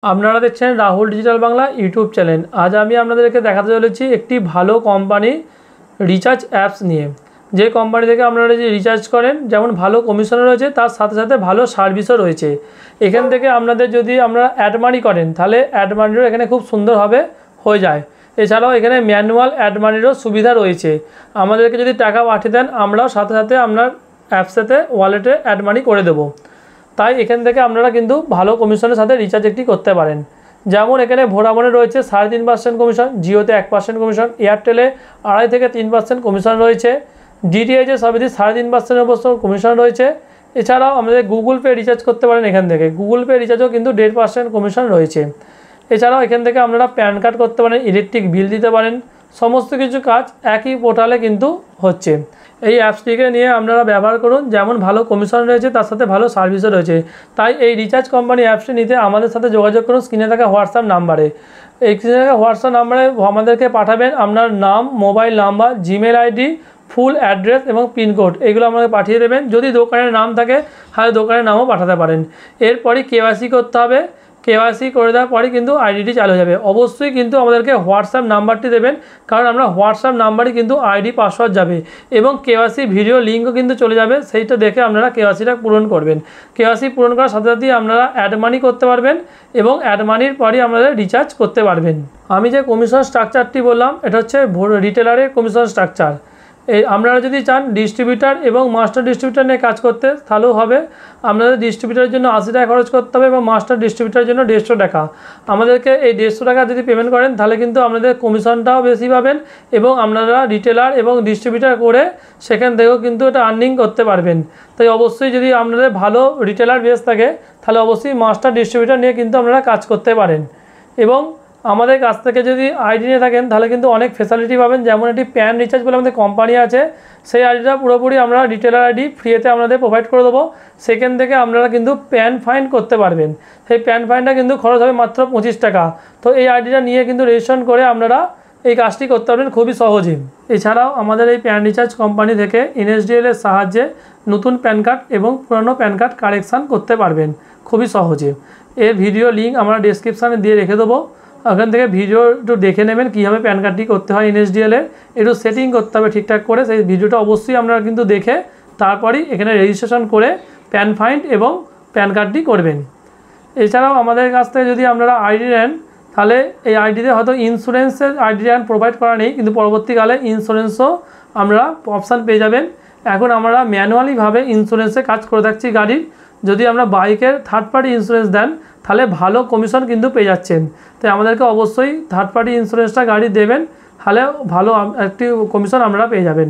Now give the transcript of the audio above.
আপনারা দেখছেন Rahul digital Bangla YouTube channel. আজ আমি আপনাদেরকে দেখাতে চলেছি একটি ভালো কোম্পানি রিচার্জ অ্যাপস নিয়ে। যে কোম্পানি থেকে আপনারা যে রিচার্জ করেন যেমন ভালো কমিশন রয়েছে, তার সাথে সাথে ভালো সার্ভিসও রয়েছে। এখান থেকে আপনাদের যদি আপনারা অ্যাড মানি করেন তাহলে অ্যাড মানিরও এখানে খুব সুন্দরভাবে হয়ে যায়। এছাড়াও এখানে ম্যানুয়াল অ্যাড মানিরও সুবিধা রয়েছে। আমাদেরকে যদি টাকা পাঠিয়ে দেন আমরাও সাথে সাথে আপনার অ্যাপসেতে ওয়ালেটে অ্যাড মানি করে দেবো। তাই এখান থেকে আপনারা কিন্তু ভালো কমিশনের সাথে রিচার্জ একটি করতে পারেন। যেমন এখানে ভোডাফোনে রয়েছে 3.5% কমিশন, জিওতে 1% কমিশন, এয়ারটেলে 2.5 থেকে 3% কমিশন রয়েছে, ডিটিএইচে সবেতে 3.5%-এর উপর কমিশন রয়েছে। এছাড়াও আমাদের গুগল পে রিচার্জ করতে পারেন। এখান থেকে গুগল পে রিচার্জও কিন্তু 1.5% কমিশন রয়েছে। এছাড়াও এখান থেকে আপনারা প্যান কার্ড করতে পারেন, ইলেকট্রিক বিল দিতে পারেন, সমস্ত কিছু কাজ একই পোর্টালে কিন্তু হচ্ছে। এই অ্যাপসটিকে নিয়ে আপনারা ব্যবহার করুন। যেমন ভালো কমিশন রয়েছে তার সাথে ভালো সার্ভিসও রয়েছে। তাই এই রিচার্জ কোম্পানি অ্যাপসটি নিতে আমাদের সাথে যোগাযোগ করুন স্ক্রিনে থাকা হোয়াটসঅ্যাপ নাম্বারে। এই স্ক্রিনে থাকা হোয়াটসঅ্যাপ নাম্বারে আমাদেরকে পাঠাবেন আপনার নাম, mobile number, Gmail ID, full address এবং পিনকোড, এগুলো আমাকে পাঠিয়ে দেবেন। যদি দোকানের নাম থাকে তাহলে দোকানের নামও পাঠাতে পারেন। এরপরই কেওয়াইসি করতে হবে। কেওয়াইসি করে দেওয়ার পরে কিন্তু আইডিটি চালু হয়ে যাবে। অবশ্যই কিন্তু আমাদেরকে হোয়াটসঅ্যাপ নাম্বারটি দেবেন, কারণ আমরা হোয়াটসঅ্যাপ নাম্বারই কিন্তু আইডি পাসওয়ার্ড যাবে এবং কেওয়াইসি ভিডিও লিঙ্কও কিন্তু চলে যাবে। সেইটা দেখে আপনারা কেওয়াইসিটা পূরণ করবেন। কেওয়াইসি পূরণ করার সাথে সাথেই আপনারা অ্যাড মানি করতে পারবেন এবং অ্যাড মানির পরই আপনারা রিচার্জ করতে পারবেন। আমি যে কমিশন স্ট্রাকচারটি বললাম এটা হচ্ছে রিটেলারের কমিশন স্ট্রাকচার। এই আপনারা যদি চান ডিস্ট্রিবিউটার এবং মাস্টার ডিস্ট্রিবিউটার নিয়ে কাজ করতে তাহলেও হবে। আপনাদের ডিস্ট্রিবিউটারের জন্য 80 টাকা খরচ করতে হবে এবং মাস্টার ডিস্ট্রিবিউটারের জন্য 150 টাকা। আমাদেরকে এই 150 টাকা যদি পেমেন্ট করেন তাহলে কিন্তু আপনাদের কমিশনটাও বেশি পাবেন এবং আপনারা রিটেলার এবং ডিস্ট্রিবিউটার করে সেখান থেকেও কিন্তু এটা আর্নিং করতে পারবেন। তাই অবশ্যই যদি আপনাদের ভালো রিটেলার বেস থাকে তাহলে অবশ্যই মাস্টার ডিস্ট্রিবিউটার নিয়ে কিন্তু আপনারা কাজ করতে পারেন। এবং আমাদের কাছ থেকে যদি আইডি নিয়ে থাকেন তাহলে কিন্তু অনেক ফ্যাসিলিটি পাবেন। যেমন একটি প্যান রিচার্জ বলে আমাদের কোম্পানি আছে, সেই আইডিটা পুরোপুরি আমরা রিটেলার আইডি ফ্রিতে আপনাদের প্রোভাইড করে দেবো। সেখান থেকে আপনারা কিন্তু প্যান ফাইন করতে পারবেন। সেই প্যান ফাইনটা কিন্তু খরচ হবে মাত্র 25 টাকা। তো এই আইডিটা নিয়ে কিন্তু রেজিস্ট্রেশন করে আপনারা এই কাজটি করতে পারবেন খুবই সহজে। এছাড়াও আমাদের এই প্যান রিচার্জ কোম্পানি থেকে এনএসডিএল এর সাহায্যে নতুন প্যান কার্ড এবং পুরনো প্যান কার্ড কারেকশান করতে পারবেন খুবই সহজে। এর ভিডিও লিঙ্ক আমরা ডেসক্রিপশানে দিয়ে রেখে দেবো। ওখান থেকে ভিডিও একটু দেখে নেবেন কীভাবে প্যান কার্ডটি করতে হয়। এনএসডিএলের একটু সেটিং করতে হবে ঠিকঠাক করে, সেই ভিডিওটা অবশ্যই আপনারা কিন্তু দেখে তারপরই এখানে রেজিস্ট্রেশন করে প্যান ফাইন্ড এবং প্যান কার্ডটি করবেন। এছাড়াও আমাদের কাছ থেকে যদি আপনারা আইডি নেন তাহলে এই আইডিতে হয়তো ইন্স্যুরেন্সের আইডি প্রোভাইড করা নেই, কিন্তু পরবর্তীকালে ইন্স্যুরেন্সও আমরা অপশান পেয়ে যাবেন। এখন আমরা ম্যানুয়ালিভাবে ইন্স্যুরেন্সে কাজ করে থাকছি গাড়ির। যদি আমরা বাইকের থার্ড পার্টি ইন্স্যুরেন্স দেন তাহলে ভালো কমিশন কিন্তু পেয়ে যাচ্ছেন। তাই আমাদেরকে অবশ্যই থার্ড পার্টি ইন্স্যুরেন্সটা গাড়ি দেবেন, তাহলে ভালো একটি কমিশন আপনারা পেয়ে যাবেন।